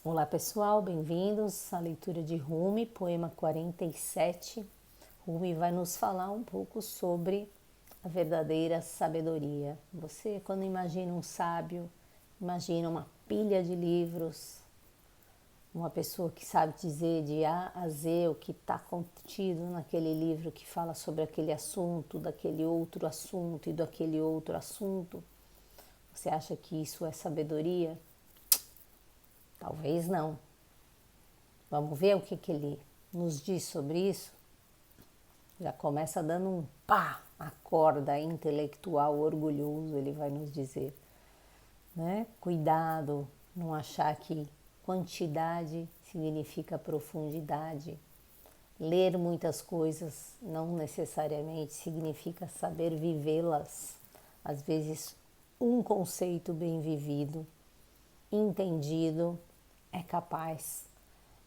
Olá pessoal, bem-vindos à leitura de Rumi, poema 47. Rumi vai nos falar um pouco sobre a verdadeira sabedoria. Você, quando imagina um sábio, imagina uma pilha de livros, uma pessoa que sabe dizer de A a Z o que está contido naquele livro que fala sobre aquele assunto, daquele outro assunto e daquele outro assunto. Você acha que isso é sabedoria? Talvez não. Vamos ver o que ele nos diz sobre isso? Já começa dando um pá, a corda intelectual orgulhoso, ele vai nos dizer. Né? Cuidado, não achar que quantidade significa profundidade. Ler muitas coisas não necessariamente significa saber vivê-las. Às vezes, um conceito bem vivido, entendido, é capaz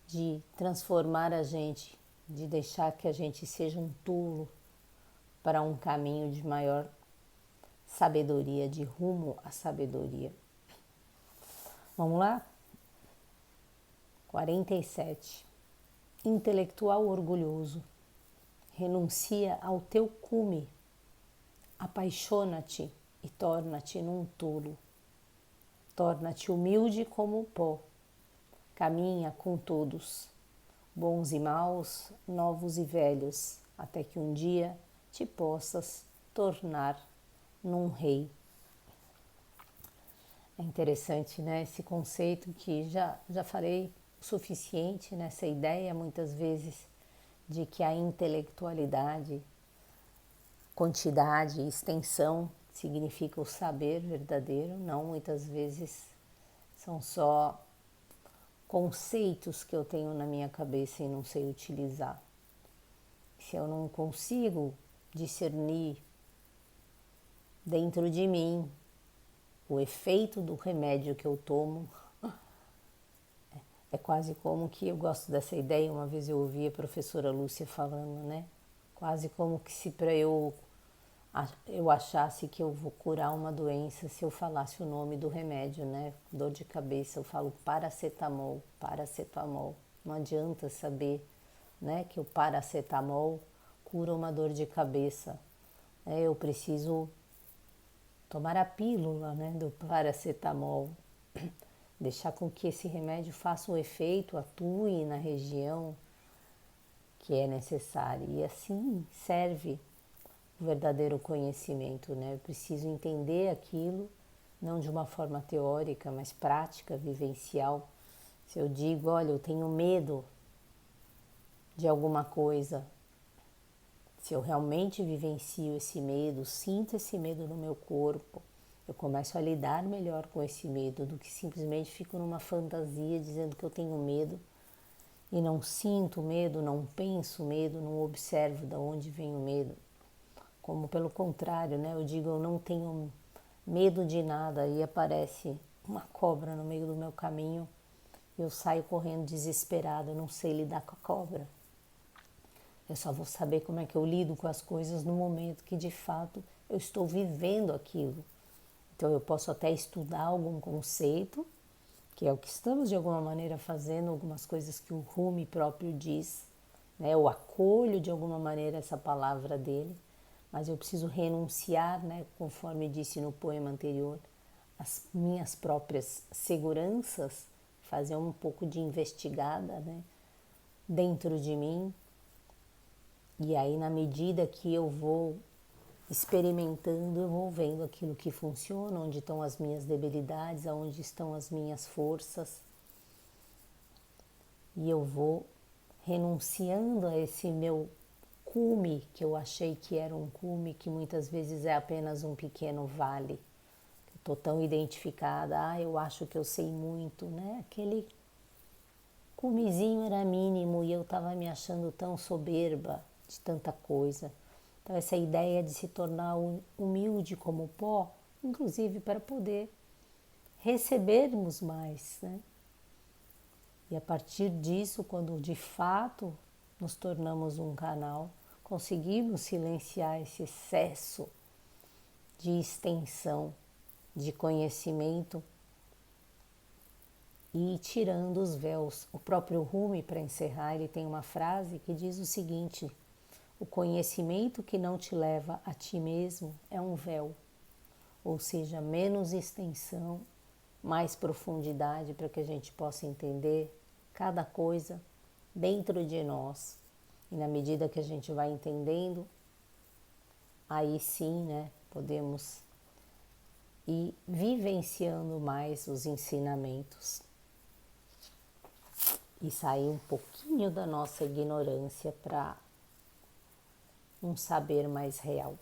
de transformar a gente, de deixar que a gente seja um tolo para um caminho de maior sabedoria, de rumo à sabedoria. Vamos lá? 47. Intelectual orgulhoso, renuncia ao teu cume, apaixona-te e torna-te num tolo. Torna-te humilde como o pó, caminha com todos, bons e maus, novos e velhos, até que um dia te possas tornar num rei. É interessante, né, esse conceito que já falei o suficiente nessa ideia muitas vezes de que a intelectualidade, quantidade e extensão significa o saber verdadeiro, não, muitas vezes são só conceitos que eu tenho na minha cabeça e não sei utilizar. Se eu não consigo discernir dentro de mim o efeito do remédio que eu tomo, é quase como que, eu gosto dessa ideia, uma vez eu ouvi a professora Lúcia falando, né? Quase como que se para eu achasse que eu vou curar uma doença se eu falasse o nome do remédio, né? Dor de cabeça, eu falo paracetamol, paracetamol. Não adianta saber, né, que o paracetamol cura uma dor de cabeça. Eu preciso tomar a pílula, né, do paracetamol, deixar com que esse remédio faça um efeito, atue na região que é necessária. E assim serve o verdadeiro conhecimento, né? Eu preciso entender aquilo, não de uma forma teórica, mas prática, vivencial. Se eu digo, olha, eu tenho medo de alguma coisa, se eu realmente vivencio esse medo, sinto esse medo no meu corpo, eu começo a lidar melhor com esse medo do que simplesmente fico numa fantasia dizendo que eu tenho medo e não sinto medo, não penso medo, não observo de onde vem o medo. Como pelo contrário, né? Eu digo, eu não tenho medo de nada e aparece uma cobra no meio do meu caminho, eu saio correndo desesperada, eu não sei lidar com a cobra. Eu só vou saber como é que eu lido com as coisas no momento que de fato eu estou vivendo aquilo. Então eu posso até estudar algum conceito, que é o que estamos de alguma maneira fazendo, algumas coisas que o Rumi próprio diz, né? Eu acolho de alguma maneira essa palavra dele, mas eu preciso renunciar, né, conforme disse no poema anterior, as minhas próprias seguranças, fazer um pouco de investigada, né, dentro de mim. E aí, na medida que eu vou experimentando, eu vou vendo aquilo que funciona, onde estão as minhas debilidades, aonde estão as minhas forças. E eu vou renunciando a esse meu cume, que eu achei que era um cume, que muitas vezes é apenas um pequeno vale. Estou tão identificada, eu acho que eu sei muito, né? Aquele cumezinho era mínimo e eu estava me achando tão soberba de tanta coisa. Então essa ideia de se tornar humilde como pó, inclusive para poder recebermos mais, né? E a partir disso, quando de fato nos tornamos um canal, conseguimos silenciar esse excesso de extensão, de conhecimento, e tirando os véus. O próprio Rumi, para encerrar, ele tem uma frase que diz o seguinte: o conhecimento que não te leva a ti mesmo é um véu, ou seja, menos extensão, mais profundidade para que a gente possa entender cada coisa dentro de nós. E na medida que a gente vai entendendo, aí sim, né, podemos ir vivenciando mais os ensinamentos e sair um pouquinho da nossa ignorância para um saber mais real.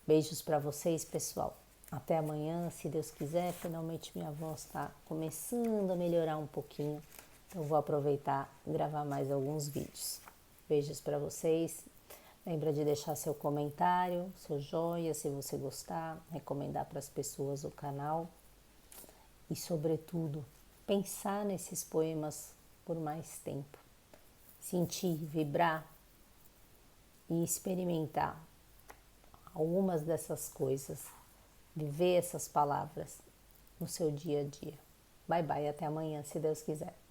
Beijos para vocês, pessoal. Até amanhã, se Deus quiser. Finalmente minha voz está começando a melhorar um pouquinho, então vou aproveitar e gravar mais alguns vídeos. Beijos para vocês. Lembra de deixar seu comentário, seu joinha se você gostar, recomendar para as pessoas o canal e, sobretudo, pensar nesses poemas por mais tempo. Sentir, vibrar e experimentar algumas dessas coisas, viver essas palavras no seu dia a dia. Bye bye, até amanhã, se Deus quiser.